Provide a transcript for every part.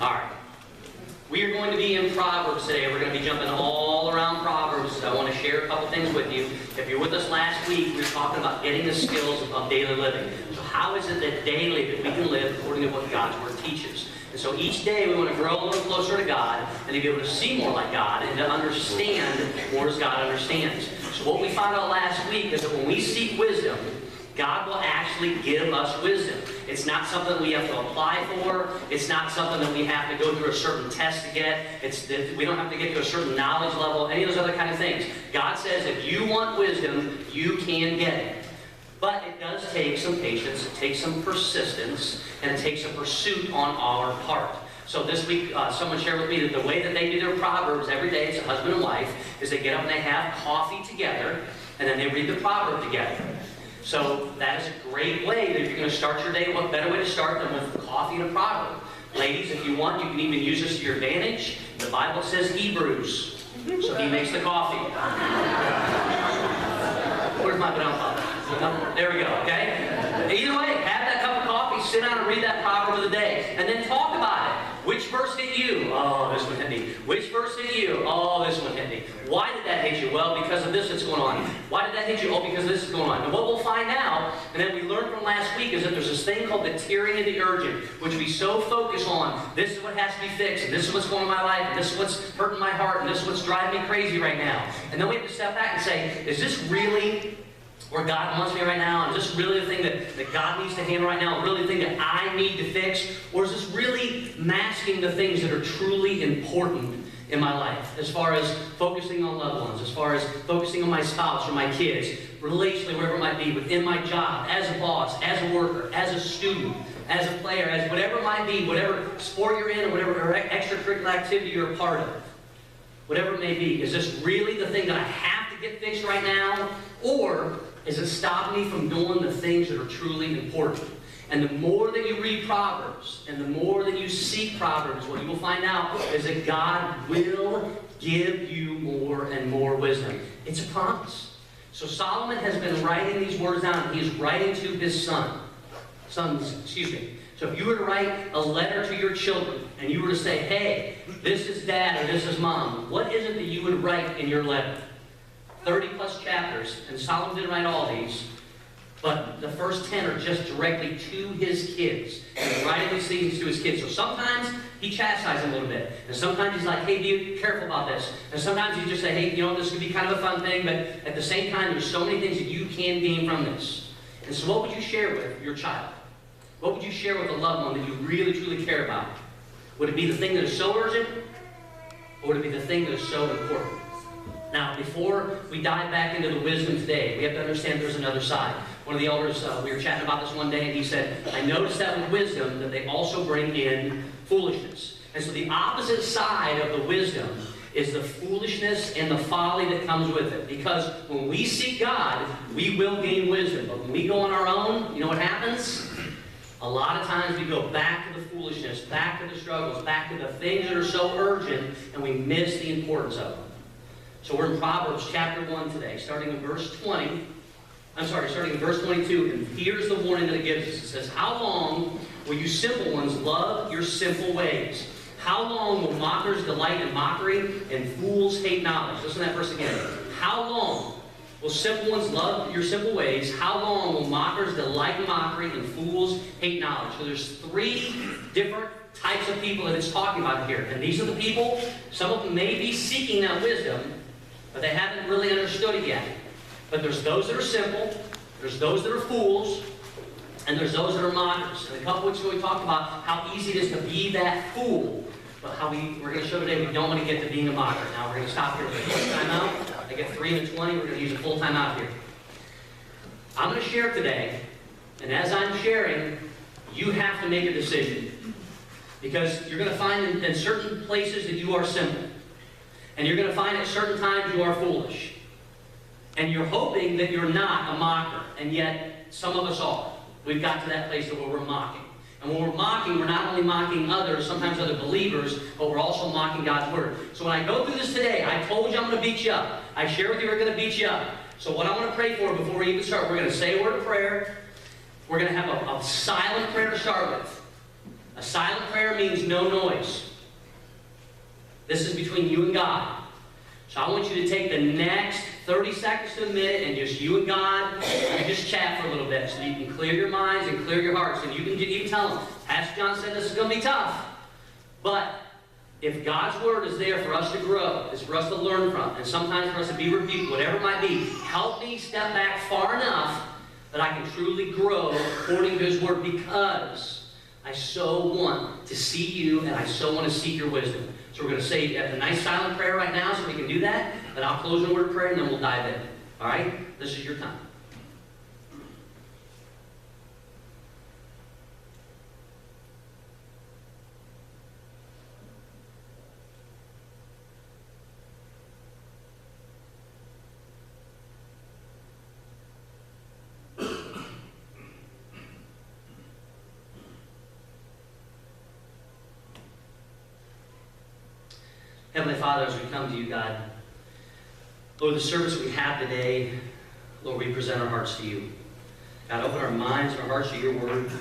All right. We are going to be in Proverbs today. We're going to be jumping all around Proverbs. I want to share a couple things with you. If you're with us last week, we were talking about getting the skills of daily living. So how is it that daily that we can live according to what God's Word teaches? And so each day we want to grow a little closer to God and to be able to see more like God and to understand more as God understands. So what we found out last week is that when we seek wisdom, God will actually give us wisdom. It's not something we have to apply for. It's not something that we have to go through a certain test to get. We don't have to get to a certain knowledge level, any of those other kind of things. God says if you want wisdom, you can get it. But it does take some patience, it takes some persistence, and it takes a pursuit on our part. So this week, someone shared with me that the way that they do their Proverbs every day, it's a husband and wife, is they get up and they have coffee together, and then they read the proverb together. So that is a great way that if you're going to start your day, what better way to start than with coffee and a proverb? Ladies, if you want, you can even use this to your advantage. The Bible says Hebrews, so he makes the coffee. Where's my banana? There we go, okay? Either way, have that cup of coffee, sit down and read that proverb of the day, and then talk about it. Which verse hit you? Oh, this one hit me. Which verse hit you? Oh, this one hit me. Why did that hit you? Well, because of this that's going on. Why did that hit you? Oh, because this is going on. And what we'll find out, and then we learned from last week, is that there's this thing called the tyranny of the urgent, which we so focus on. This is what has to be fixed, and this is what's going on in my life, and this is what's hurting my heart, and this is what's driving me crazy right now. And then we have to step back and say, is this really where God wants me right now? Is this really the thing that God needs to handle right now? Really the thing that I need to fix? Or is this really masking the things that are truly important in my life? As far as focusing on loved ones, as far as focusing on my spouse or my kids, relationally, wherever it might be, within my job, as a boss, as a worker, as a student, as a player, as whatever it might be, whatever sport you're in, or whatever extracurricular activity you're a part of. Whatever it may be, is this really the thing that I have to get fixed right now? Or is it stopping me from doing the things that are truly important? And the more that you read Proverbs, and the more that you seek Proverbs, what you will find out is that God will give you more and more wisdom. It's a promise. So Solomon has been writing these words down. He is writing to his sons. So if you were to write a letter to your children, and you were to say, hey, this is dad or this is mom, what is it that you would write in your letter? 30 plus chapters, and Solomon didn't write all these, but the first 10 are just directly to his kids. And he's writing these things to his kids. So sometimes he chastises them a little bit, and sometimes he's like, hey, be careful about this. And sometimes he just say, hey, this could be kind of a fun thing, but at the same time, there's so many things that you can gain from this. And so what would you share with your child? What would you share with a loved one that you really, truly care about? Would it be the thing that is so urgent, or would it be the thing that is so important? Now, before we dive back into the wisdom today, we have to understand there's another side. One of the elders, we were chatting about this one day, and he said, I noticed that with wisdom, that they also bring in foolishness. And so the opposite side of the wisdom is the foolishness and the folly that comes with it. Because when we seek God, we will gain wisdom. But when we go on our own, you know what happens? A lot of times we go back to the foolishness, back to the struggles, back to the things that are so urgent, and we miss the importance of them. So we're in Proverbs chapter 1 today, starting in verse 22, and here's the warning that it gives us. It says, how long will you simple ones love your simple ways? How long will mockers delight in mockery and fools hate knowledge? Listen to that verse again. How long will simple ones love your simple ways? How long will mockers delight in mockery and fools hate knowledge? So there's 3 different types of people that it's talking about here. And these are the people, some of them may be seeking that wisdom, but they haven't really understood it yet. But there's those that are simple, there's those that are fools, and there's those that are mockers. And a couple weeks ago we talked about how easy it is to be that fool, but how we're going to show today we don't want to get to being a mocker. Now we're going to stop here for a quick time out. I get 3 minutes 20, we're going to use a full time out here. I'm going to share today, and as I'm sharing, you have to make a decision. Because you're going to find in certain places that you are simple. And you're going to find at certain times you are foolish. And you're hoping that you're not a mocker. And yet, some of us are. We've got to that place where we're mocking. And when we're mocking, we're not only mocking others, sometimes other believers, but we're also mocking God's Word. So when I go through this today, I told you I'm going to beat you up. I share with you we're going to beat you up. So what I want to pray for before we even start, we're going to say a word of prayer. We're going to have a silent prayer to start with. A silent prayer means no noise. This is between you and God. So I want you to take the next 30 seconds to a minute and just you and God, and just chat for a little bit so you can clear your minds and clear your hearts. And you can tell them, Pastor John said this is going to be tough. But if God's Word is there for us to grow, it's for us to learn from, and sometimes for us to be rebuked, whatever it might be, help me step back far enough that I can truly grow according to His Word, because I so want to see you and I so want to seek your wisdom. So we're going to say a nice silent prayer right now so we can do that. Then I'll close in a word of prayer and then we'll dive in. All right? This is your time. Heavenly Father, as we come to you, God, Lord, the service we have today, Lord, we present our hearts to you. God, open our minds and our hearts to your word.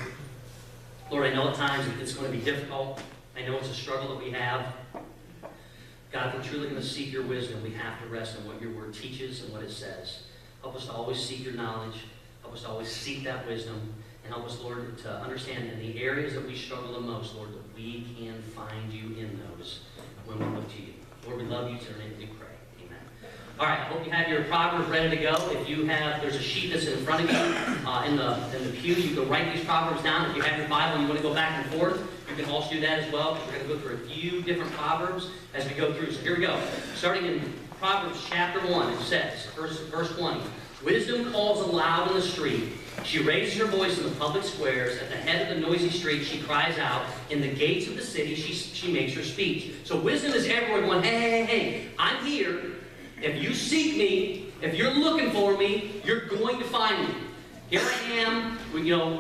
Lord, I know at times it's going to be difficult. I know it's a struggle that we have. God, if we're truly going to seek your wisdom, we have to rest in what your word teaches and what it says. Help us to always seek your knowledge. Help us to always seek that wisdom. And help us, Lord, to understand in the areas that we struggle the most, Lord, that we can find you in those when we look to you. Lord, we love you. In your name we pray. Amen. All right, I hope you have your Proverbs ready to go. If you have, there's a sheet that's in front of you in the pew. You can write these Proverbs down. If you have your Bible and you want to go back and forth, you can also do that as well. We're going to go through a few different Proverbs as we go through. So here we go. Starting in Proverbs chapter 1, it says, verse 20, wisdom calls aloud in the street. She raises her voice in the public squares. At the head of the noisy street, she cries out. In the gates of the city, she makes her speech. So wisdom is everywhere going, hey, I'm here. If you seek me, if you're looking for me, you're going to find me. Here I am.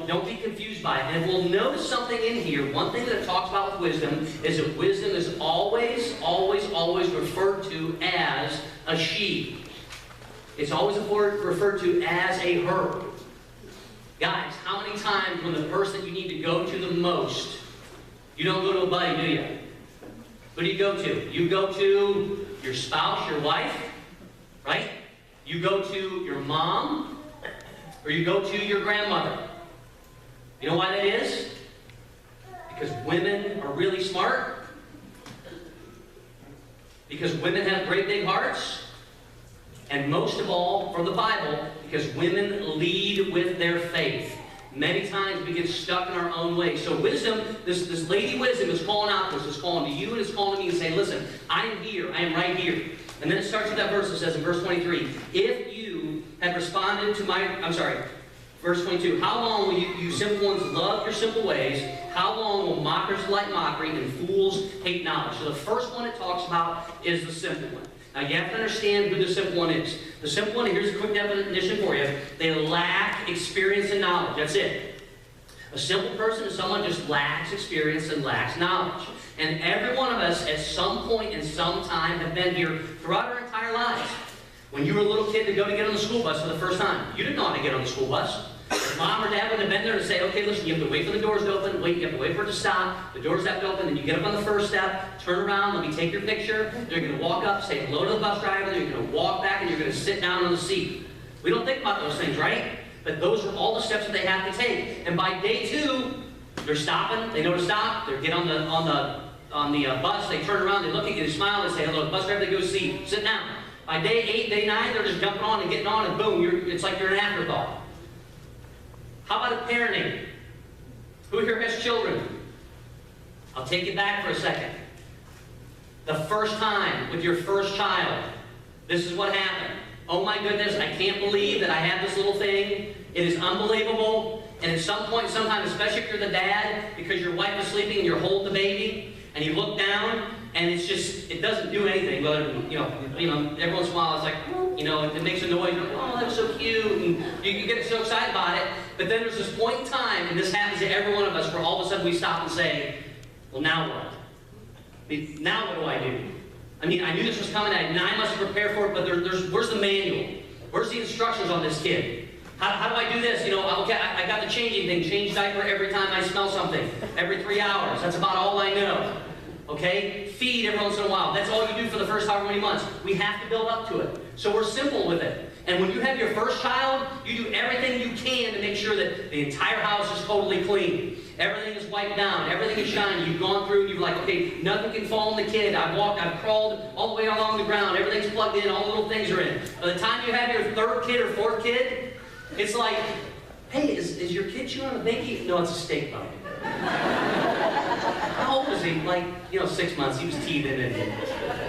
Don't be confused by it. And we'll notice something in here. One thing that it talks about with wisdom is that wisdom is always referred to as a sheep. It's always referred to as a herd. Guys, how many times when the person that you need to go to the most, you don't go to a buddy, do you? Who do you go to? You go to your spouse, your wife, right? You go to your mom, or you go to your grandmother. You know why that is? Because women are really smart. Because women have great big hearts. And most of all, from the Bible, because women lead with their faith. Many times we get stuck in our own way. So wisdom, this lady wisdom is calling out to us, is calling to you and is calling to me and saying, listen, I am here, I am right here. And then it starts with that verse that says in verse 23, if you had responded to verse 22, how long will you simple ones love your simple ways? How long will mockers like mockery and fools hate knowledge? So the first one it talks about is the simple one. Now, you have to understand who the simple one is. The simple one, here's a quick definition for you. They lack experience and knowledge. That's it. A simple person is someone who just lacks experience and lacks knowledge. And every one of us, at some point in some time, have been here throughout our entire lives. When you were a little kid to go to get on the school bus for the first time, you didn't know how to get on the school bus. If mom or dad would have been there to say, okay, listen, you have to wait for the doors to open, you have to wait for it to stop, the doors have to open, then you get up on the first step, turn around, let me take your picture, you're going to walk up, say hello to the bus driver, then you're going to walk back, and you're going to sit down on the seat. We don't think about those things, right? But those are all the steps that they have to take. And by day 2, they're stopping, they know to stop, they get on the bus, they turn around, they look at you, they smile, they say hello to the bus driver, they go sit down. By day 8, day 9, they're just jumping on and getting on, and boom, it's like you're an afterthought. How about parenting? Who here has children? I'll take you back for a second. The first time with your first child, this is what happened. Oh my goodness, I can't believe that I have this little thing. It is unbelievable. And at some point, sometimes, especially if you're the dad, because your wife is sleeping and you're holding the baby, and you look down, and it doesn't do anything. But every once in a while, it's like, it makes a noise. Oh, that was so cute, and you get so excited about it. But then there's this point in time, and this happens to every one of us, where all of a sudden we stop and say, well, now what? Now what do I do? I knew this was coming, and I must prepare for it, but where's the manual? Where's the instructions on this kid? How do I do this? Okay, I got the changing thing. Change diaper every time I smell something. Every 3 hours. That's about all I know. Okay? Feed every once in a while. That's all you do for the first however many months. We have to build up to it. So we're simple with it. And when you have your first child, you do everything you can to make sure that the entire house is totally clean. Everything is wiped down. Everything is shiny. You've gone through, you're like, okay, nothing can fall on the kid. I've crawled all the way along the ground. Everything's plugged in. All the little things are in. By the time you have your third kid or fourth kid, it's like, hey, is your kid chewing on a binky? No, it's a steak bone. How old was he? Like, 6 months. He was teething, and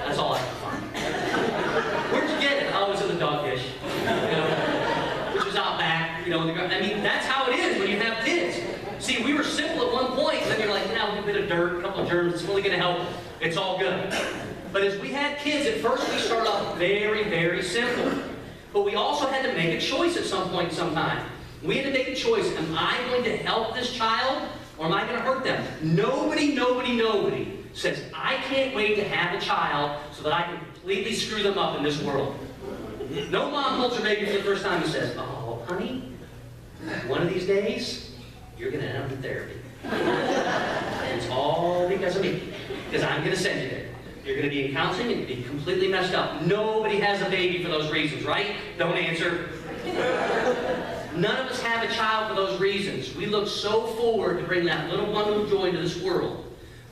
that's all I could find. Where'd you get it? Oh, it was in the dog dish. Which was out back, I mean, that's how it is when you have kids. See, we were simple at one point, and then you're like, a bit of dirt, a couple of germs, it's really going to help. It's all good. But as we had kids, at first we started off very, very simple. But we also had to make a choice at some point in some time. We had to make a choice. Am I going to help this child, or am I going to hurt them? Nobody says, I can't wait to have a child so that I can completely screw them up in this world. No mom holds her baby for the first time and says, oh, honey, one of these days, you're going to end up in therapy. And it's all because of me. Because I'm going to send you there. You're going to be in counseling and be completely messed up. Nobody has a baby for those reasons, right? Don't answer. None of us have a child for those reasons. We look so forward to bring that little bundle of joy into this world.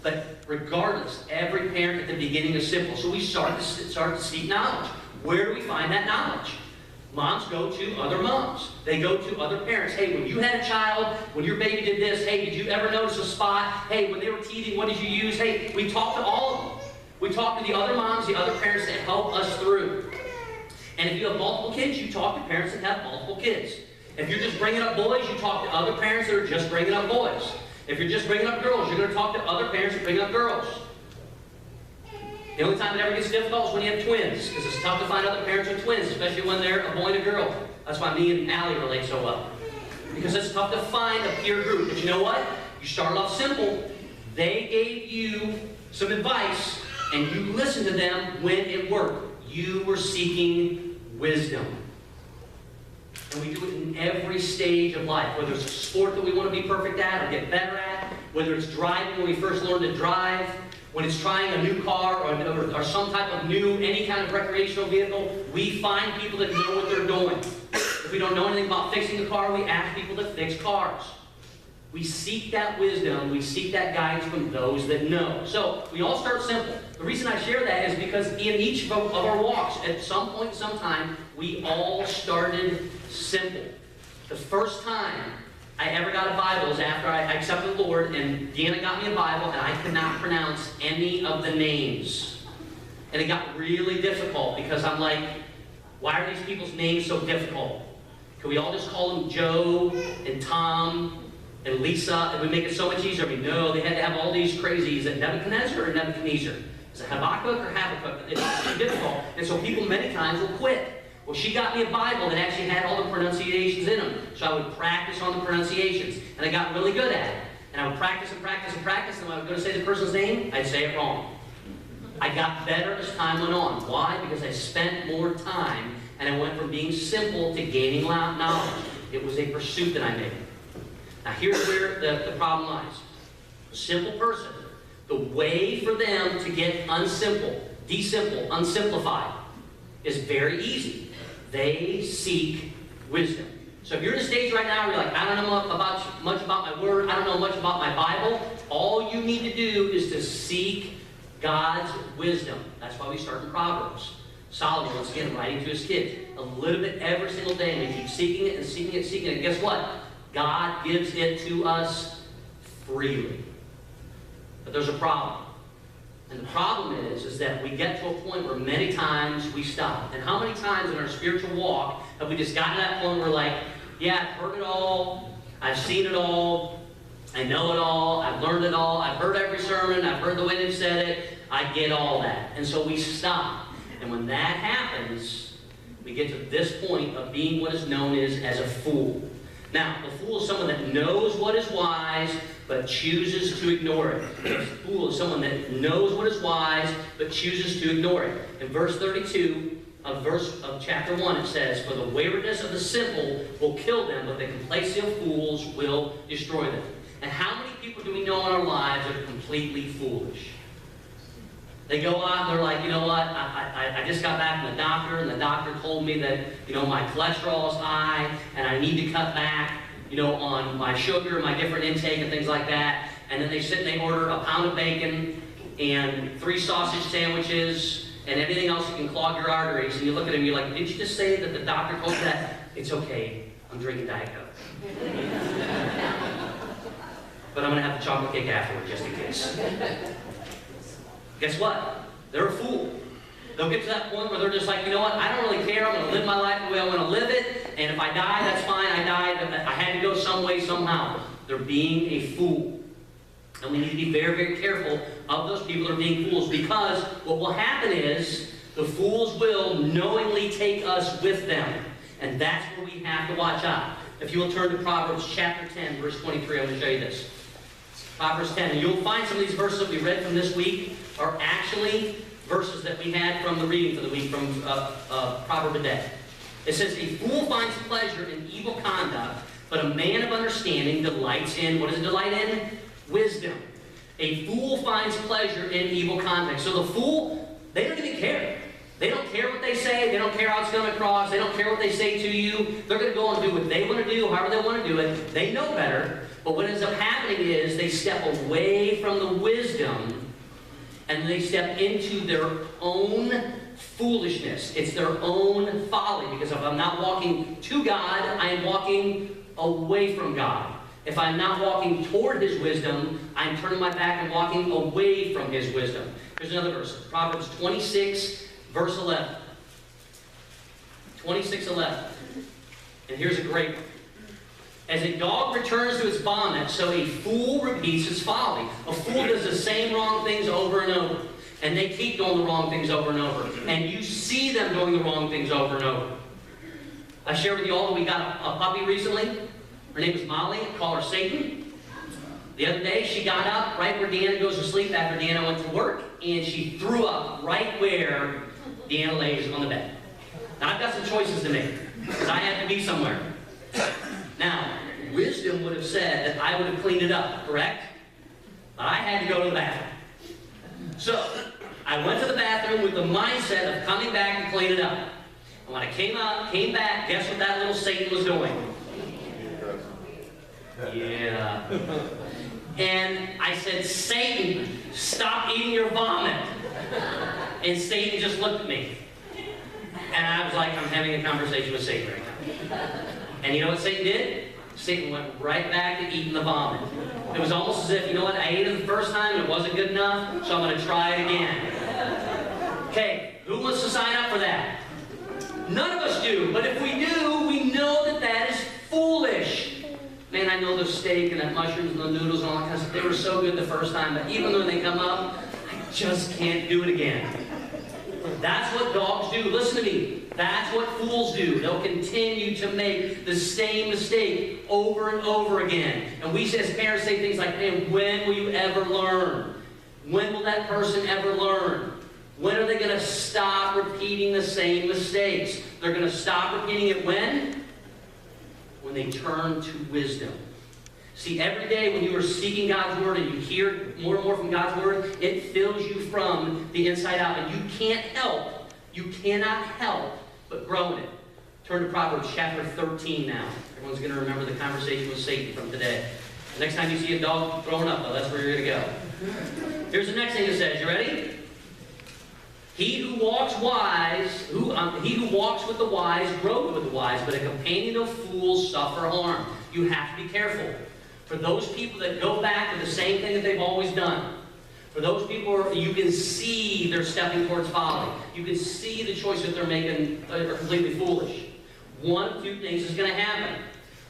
But regardless, every parent at the beginning is simple. So we start to seek knowledge. Where do we find that knowledge? Moms go to other moms. They go to other parents. Hey, when you had a child, when your baby did this, hey, did you ever notice a spot? Hey, when they were teething, what did you use? Hey, we talk to all of them. We talk to the other moms, the other parents that help us through. And if you have multiple kids, you talk to parents that have multiple kids. If you're just bringing up boys, you talk to other parents that are just bringing up boys. If you're just bringing up girls, you're going to talk to other parents that bring up girls. The only time it ever gets difficult is when you have twins, because it's tough to find other parents with twins, especially when they're a boy and a girl. That's why me and Allie relate so well. Because it's tough to find a peer group. But you know what? You started off simple. They gave you some advice, and you listened to them when it worked. You were seeking wisdom. And we do it in every stage of life, whether it's a sport that we want to be perfect at or get better at, whether it's driving when we first learned to drive, when it's trying a new car or some type of any kind of recreational vehicle, we find people that know what they're doing. If we don't know anything about fixing a car, we ask people to fix cars. We seek that wisdom, we seek that guidance from those that know. So, we all start simple. The reason I share that is because in each of our walks, at some point, sometime, we all started simple. The first time I ever got a Bible was after I accepted the Lord, and Deanna got me a Bible, and I could not pronounce any of the names. And it got really difficult, because I'm like, why are these people's names so difficult? Can we all just call them Joe and Tom and Lisa, and we make it so much easier? I mean, no, they had to have all these crazies. Is it Nebuchadnezzar or Nebuchadnezzar? Is it Habakkuk or Habakkuk? It's too difficult. And so people many times will quit. Well, she got me a Bible that actually had all the pronunciations in them. So I would practice on the pronunciations. And I got really good at it. And I would practice and practice and practice. And when I was going to say the person's name, I'd say it wrong. I got better as time went on. Why? Because I spent more time. And I went from being simple to gaining knowledge. It was a pursuit that I made. Now here's where the problem lies. A simple person, the way for them to get unsimplified, is very easy. They seek wisdom. So if you're in a stage right now where you're like, I don't know much about my word, I don't know much about my Bible, all you need to do is to seek God's wisdom. That's why we start in Proverbs. Solomon, once again, writing to his kids, a little bit every single day, and we keep seeking it and seeking it and seeking it. And guess what? God gives it to us freely. But there's a problem. And the problem is that we get to a point where many times we stop. And how many times in our spiritual walk have we just gotten to that point where we're like, yeah, I've heard it all, I've seen it all, I know it all, I've learned it all, I've heard every sermon, I've heard the way they've said it, I get all that. And so we stop. And when that happens, we get to this point of being what is known as a fool. Now, a fool is someone that knows what is wise, but chooses to ignore it. A fool is someone that knows what is wise, but chooses to ignore it. In verse 32, of chapter 1, it says, "For the waywardness of the simple will kill them, but the complacency of fools will destroy them." And how many people do we know in our lives that are completely foolish? They go out and they're like, you know what, I just got back from the doctor, and the doctor told me that, my cholesterol is high, and I need to cut back, on my sugar, my different intake and things like that. And then they sit and they order a pound of bacon and 3 sausage sandwiches and everything else that can clog your arteries. And you look at them, you're like, did you just say that the doctor told you that? It's okay, I'm drinking Diet Coke. But I'm going to have the chocolate cake afterward, just in case. Guess what? They're a fool. They'll get to that point where they're just like, you know what? I don't really care. I'm going to live my life the way I want to live it. And if I die, that's fine. I died. I had to go some way, somehow. They're being a fool. And we need to be very, very careful of those people that are being fools, because what will happen is the fools will knowingly take us with them. And that's where we have to watch out. If you will turn to Proverbs chapter 10, verse 23, I'm going to show you this. Proverbs 10. And you'll find some of these verses that we read from this week are actually verses that we had from the reading for the week from Proverb a day. It says, "A fool finds pleasure in evil conduct, but a man of understanding delights in," what does it delight in? Wisdom. A fool finds pleasure in evil conduct. So the fool, they don't even care. They don't care what they say. They don't care how it's going across. They don't care what they say to you. They're going to go and do what they want to do, however they want to do it. They know better. But what ends up happening is they step away from the wisdom and they step into their own foolishness. It's their own folly. Because if I'm not walking to God, I am walking away from God. If I'm not walking toward His wisdom, I'm turning my back and walking away from His wisdom. Here's another verse. Proverbs 26, verse 11. 26:11. And here's a great one. "As a dog returns to his vomit, so a fool repeats his folly." A fool does the same wrong things over and over. And they keep doing the wrong things over and over. And you see them doing the wrong things over and over. I shared with you all that we got a puppy recently. Her name was Molly. I call her Satan. The other day, she got up right where Deanna goes to sleep after Deanna went to work, and she threw up right where Deanna lays on the bed. Now, I've got some choices to make, because I have to be somewhere. Now, wisdom would have said that I would have cleaned it up, correct? But I had to go to the bathroom. So, I went to the bathroom with the mindset of coming back and clean it up. And when I came back, guess what that little Satan was doing? Yeah. And I said, "Satan, stop eating your vomit." And Satan just looked at me. And I was like, I'm having a conversation with Satan right now. And you know what Satan did? Satan went right back to eating the vomit. It was almost as if, you know what, I ate it the first time and it wasn't good enough, so I'm going to try it again. Okay, who wants to sign up for that? None of us do. But if we do, we know that that is foolish. Man, I know the steak and that mushrooms and the noodles and all that kind of stuff, they were so good the first time, but even when they come up, I just can't do it again. That's what dogs do. Listen to me. That's what fools do. They'll continue to make the same mistake over and over again. And we as parents say things like, "Man, when will you ever learn? When will that person ever learn? When are they going to stop repeating the same mistakes?" They're going to stop repeating it when? When they turn to wisdom. See, every day when you are seeking God's Word and you hear more and more from God's Word, it fills you from the inside out. And you cannot help but grow in it. Turn to Proverbs chapter 13 now. Everyone's going to remember the conversation with Satan from today. The next time you see a dog throwing up, though, that's where you're going to go. Here's the next thing it says. You ready? He who walks with the wise grows with the wise, but a companion of fools suffer harm. You have to be careful. For those people that go back to the same thing that they've always done, for those people you can see they're stepping towards folly. You can see the choices that they're making are completely foolish. One of two things is going to happen.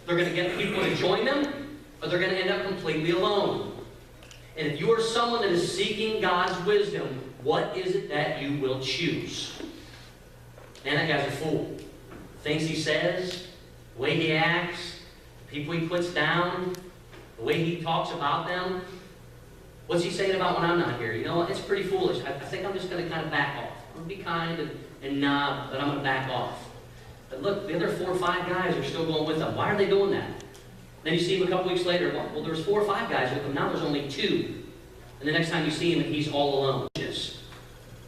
They're going to get people to join them, or they're going to end up completely alone. And if you are someone that is seeking God's wisdom, what is it that you will choose? Man, that guy's a fool. Things he says, the way he acts, the people he puts down, the way he talks about them. What's he saying about when I'm not here? You know, it's pretty foolish. I think I'm just going to kind of back off. I'm going to be kind and nod, but I'm going to back off. But look, the other 4 or 5 guys are still going with them. Why are they doing that? Then you see him a couple weeks later. Well, there's 4 or 5 guys with him. Now there's only 2. And the next time you see him, he's all alone.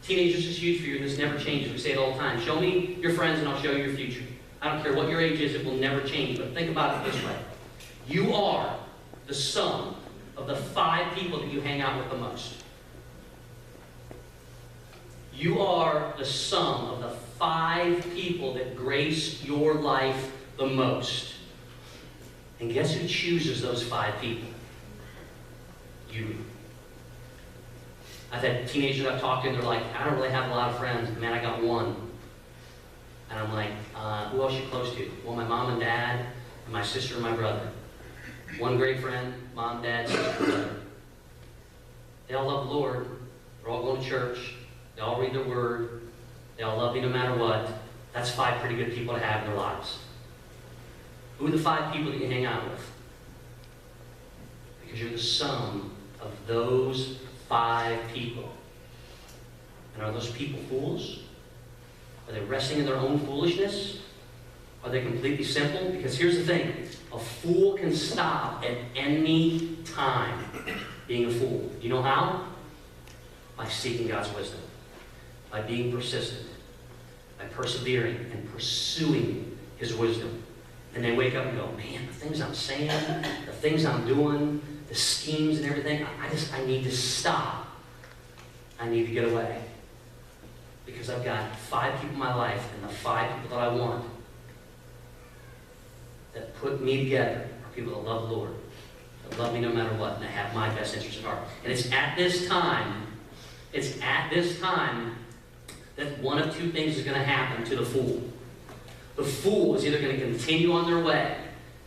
Teenagers is huge for you, and this never changes. We say it all the time. Show me your friends, and I'll show you your future. I don't care what your age is, it will never change. But think about it this way. You are the sum of the 5 people that you hang out with the most. You are the sum of the 5 people that grace your life the most. And guess who chooses those 5 people? You. I've had teenagers I've talked to, and they're like, I don't really have a lot of friends. Man, I got 1. And I'm like, who else are you close to? Well, my mom and dad, and my sister and my brother. 1 great friend, mom, dad, sister, brother. They all love the Lord. They're all going to church. They all read their word. They all love me no matter what. That's 5 pretty good people to have in their lives. Who are the 5 people that you hang out with? Because you're the sum of those 5 people. And are those people fools? Are they resting in their own foolishness? Are they completely simple? Because here's the thing. A fool can stop at any time being a fool. Do you know how? By seeking God's wisdom. By being persistent. By persevering and pursuing His wisdom. And they wake up and go, man, the things I'm saying, the things I'm doing, the schemes and everything, I need to stop. I need to get away. Because I've got 5 people in my life, and the 5 people that I want that put me together are people that love the Lord, that love me no matter what, and that have my best interest at heart. And it's at this time that one of 2 things is going to happen to the fool. The fool is either going to continue on their way,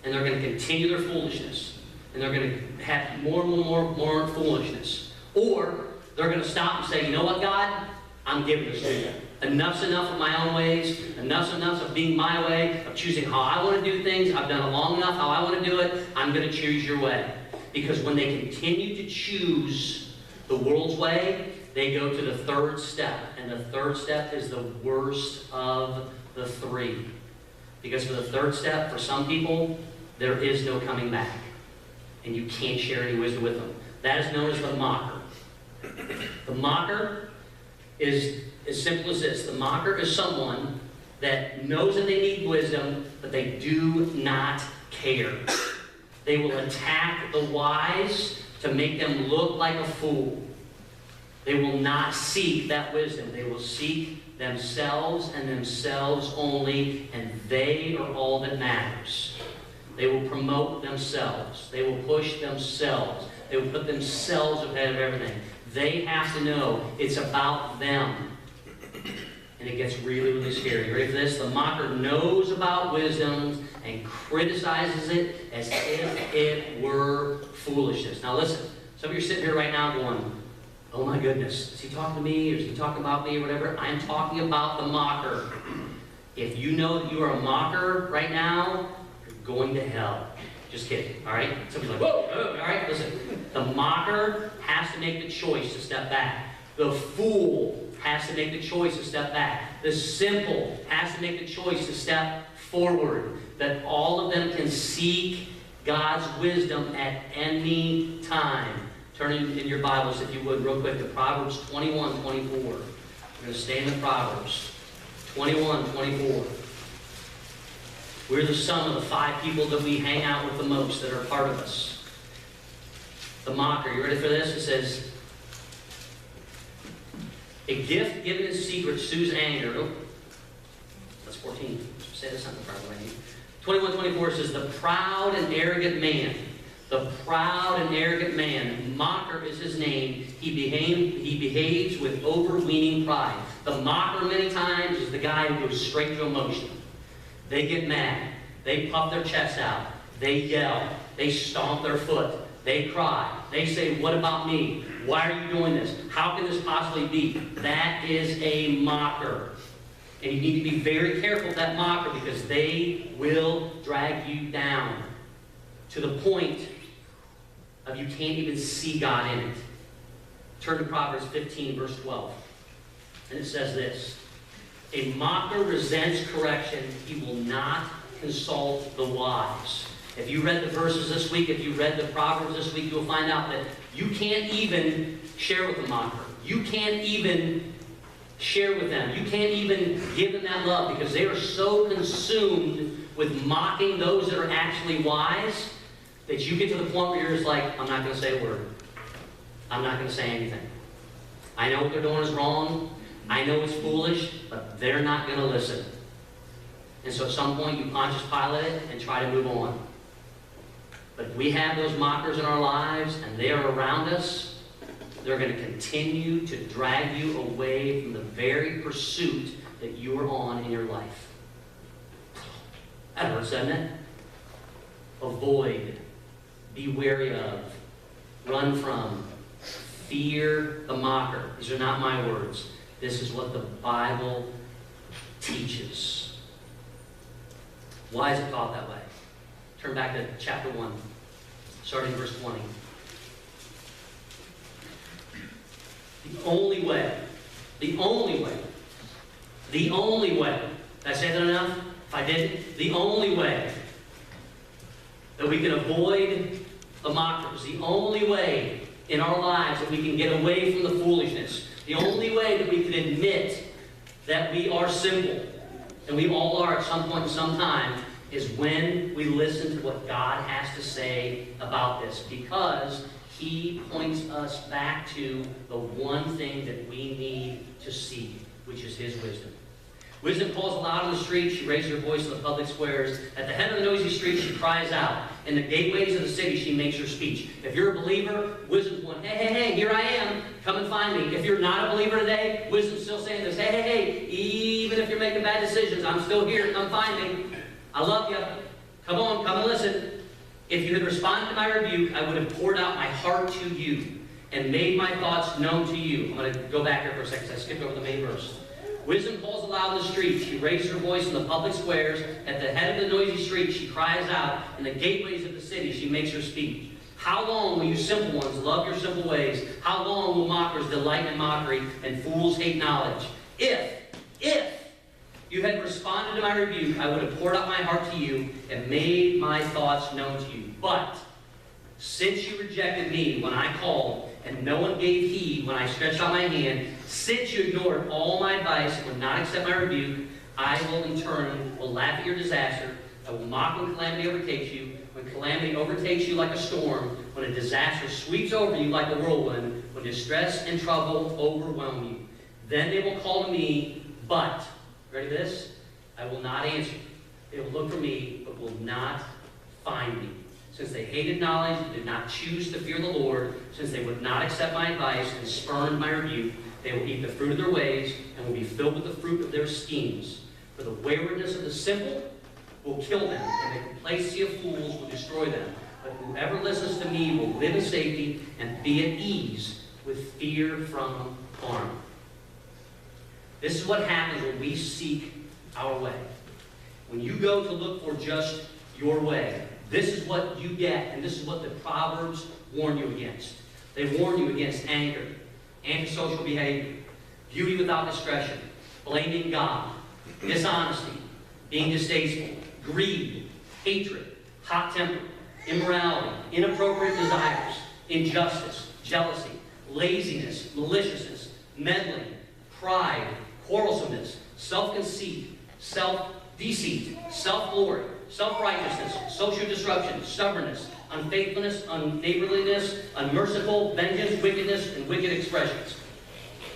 and they're going to continue their foolishness, and they're going to have more and more foolishness. Or they're going to stop and say, you know what, God? I'm giving this to you. Enough's enough of my own ways. Enough's enough of being my way, of choosing how I want to do things. I've done it long enough how I want to do it. I'm going to choose your way. Because when they continue to choose the world's way, they go to the 3rd step. And the 3rd step is the worst of the 3. Because for the 3rd step, for some people, there is no coming back. And you can't share any wisdom with them. That is known as the mocker. The mocker is as simple as this. The mocker is someone that knows that they need wisdom, but they do not care. They will attack the wise to make them look like a fool. They will not seek that wisdom. They will seek themselves and themselves only, and they are all that matters. They will promote themselves. They will push themselves. They will put themselves ahead of everything. They have to know it's about them. And it gets really, really scary. You ready for this? The mocker knows about wisdom and criticizes it as if it were foolishness. Now listen, some of you are sitting here right now going, oh my goodness, is he talking to me or is he talking about me or whatever? I'm talking about the mocker. If you know that you are a mocker right now, you're going to hell. Just kidding, all right? Somebody's like, whoa, all right, listen. The mocker has to make the choice to step back. The fool has to make the choice to step back. The simple has to make the choice to step forward. That all of them can seek God's wisdom at any time. Turn in your Bibles, if you would, real quick, to Proverbs 21:24. We're going to stay in the Proverbs. 21:24. We're the sum of the 5 people that we hang out with the most, that are part of us. The mocker, you ready for this? It says, a gift given in secret soothes anger. Oh, that's 14. Say this on the front of the 21:24 says, the proud and arrogant man. The proud and arrogant man. Mocker is his name. He behaves with overweening pride. The mocker many times is the guy who goes straight to emotion. They get mad. They puff their chest out. They yell. They stomp their foot. They cry. They say, what about me? Why are you doing this? How can this possibly be? That is a mocker. And you need to be very careful of that mocker because they will drag you down to the point of you can't even see God in it. Turn to Proverbs 15, verse 12. And it says this: a mocker resents correction. He will not consult the wise. If you read the verses this week, if you read the Proverbs this week, you'll find out that you can't even share with the mocker. You can't even share with them. You can't even give them that love because they are so consumed with mocking those that are actually wise that you get to the point where you're just like, I'm not going to say a word. I'm not going to say anything. I know what they're doing is wrong. I know it's foolish, but they're not going to listen. And so at some point you Pontius Pilate it and try to move on. But if we have those mockers in our lives and they are around us, they're going to continue to drag you away from the very pursuit that you are on in your life. That hurts, doesn't it? Avoid, be wary of, run from, fear the mocker. These are not my words. This is what the Bible teaches. Why is it taught that way? Turn back to chapter 1, starting verse 20. The only way, did I say that enough? If I didn't, the only way that we can avoid the mockers, the only way in our lives that we can get away from the foolishness, the only way that we can admit that we are simple, and we all are at some point in some time, is when we listen to what God has to say about this, because He points us back to the one thing that we need to see, which is His wisdom. Wisdom calls aloud on the street. She raises her voice in the public squares. At the head of the noisy street, she cries out. In the gateways of the city, she makes her speech. If you're a believer, wisdom's going, hey, hey, hey, here I am. Come and find me. If you're not a believer today, wisdom's still saying this, hey, hey, hey, even if you're making bad decisions, I'm still here. Come find me. I love you. Come on, come and listen. If you had responded to my rebuke, I would have poured out my heart to you and made my thoughts known to you. I'm going to go back here for a second because I skipped over the main verse. Wisdom calls aloud in the street. She raises her voice in the public squares. At the head of the noisy street, she cries out. In the gateways of the city, she makes her speech. How long will you simple ones love your simple ways? How long will mockers delight in mockery and fools hate knowledge? If you had responded to my rebuke, I would have poured out my heart to you and made my thoughts known to you. But since you rejected me when I called, and no one gave heed when I stretched out my hand, since you ignored all my advice and would not accept my rebuke, I will in turn laugh at your disaster. I will mock when calamity overtakes you. When calamity overtakes you like a storm, when a disaster sweeps over you like a whirlwind, when distress and trouble overwhelm you. Then they will call to me, but, ready for this? I will not answer. They will look for me, but will not find me. Since they hated knowledge and did not choose to fear the Lord, since they would not accept my advice and spurned my rebuke, they will eat the fruit of their ways and will be filled with the fruit of their schemes. For the waywardness of the simple will kill them, and the complacency of fools will destroy them. But whoever listens to me will live in safety and be at ease with fear from harm. This is what happens when we seek our way. When you go to look for just your way, this is what you get, and this is what the Proverbs warn you against. They warn you against anger, antisocial behavior, beauty without discretion, blaming God, dishonesty, being distasteful, greed, hatred, hot temper, immorality, inappropriate desires, injustice, jealousy, laziness, maliciousness, meddling, pride, quarrelsomeness, self-conceit, self-deceit, self-glory, self-righteousness, social disruption, stubbornness, unfaithfulness, unneighborliness, unmerciful, vengeance, wickedness, and wicked expressions.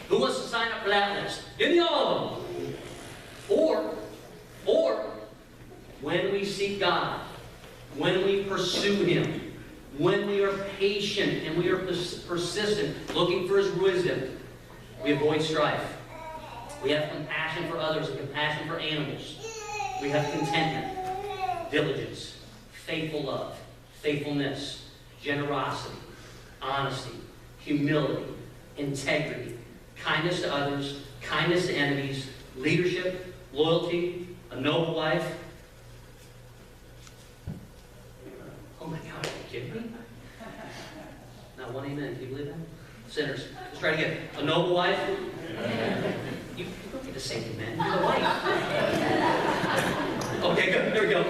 Who wants to sign up for that list? Give me all of them. Or, when we seek God, when we pursue Him, when we are patient and we are persistent, looking for His wisdom, we avoid strife. We have compassion for others and compassion for animals. We have contentment, diligence, faithful love, faithfulness, generosity, honesty, humility, integrity, kindness to others, kindness to enemies, leadership, loyalty, a noble life. Oh my God, are you kidding me? Not one amen. Can you believe that? Sinners. Let's try it again. A noble life. You don't get to say amen. You're the wife. Okay, good. Here we go.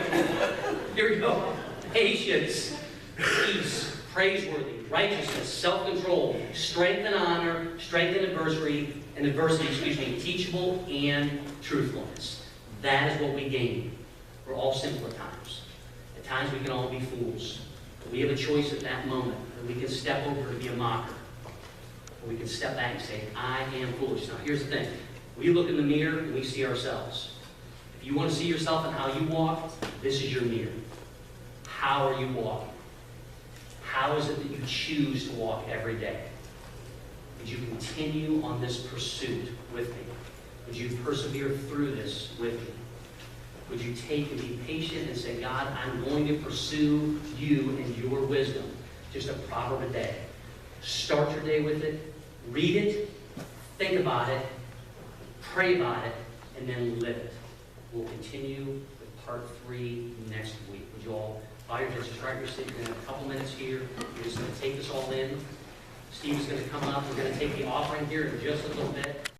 Here we go. Patience, peace, praiseworthy, righteousness, self-control, strength and honor, strength and adversity, teachable and truthfulness. That is what we gain. We're all simple at times. At times we can all be fools. But we have a choice at that moment. That we can step over to be a mocker. Or we can step back and say, I am foolish. Now here's the thing. We look in the mirror and we see ourselves. If you want to see yourself and how you walk, this is your mirror. How are you walking? How is it that you choose to walk every day? Would you continue on this pursuit with me? Would you persevere through this with me? Would you take and be patient and say, God, I'm going to pursue you and your wisdom. Just a proverb a day. Start your day with it. Read it. Think about it. Pray about it. And then live it. We'll continue with part 3 next week. Would you all bow your heads, just right your seat. We're going to have a couple minutes here. We're just going to take this all in. Steve's going to come up. We're going to take the offering here in just a little bit.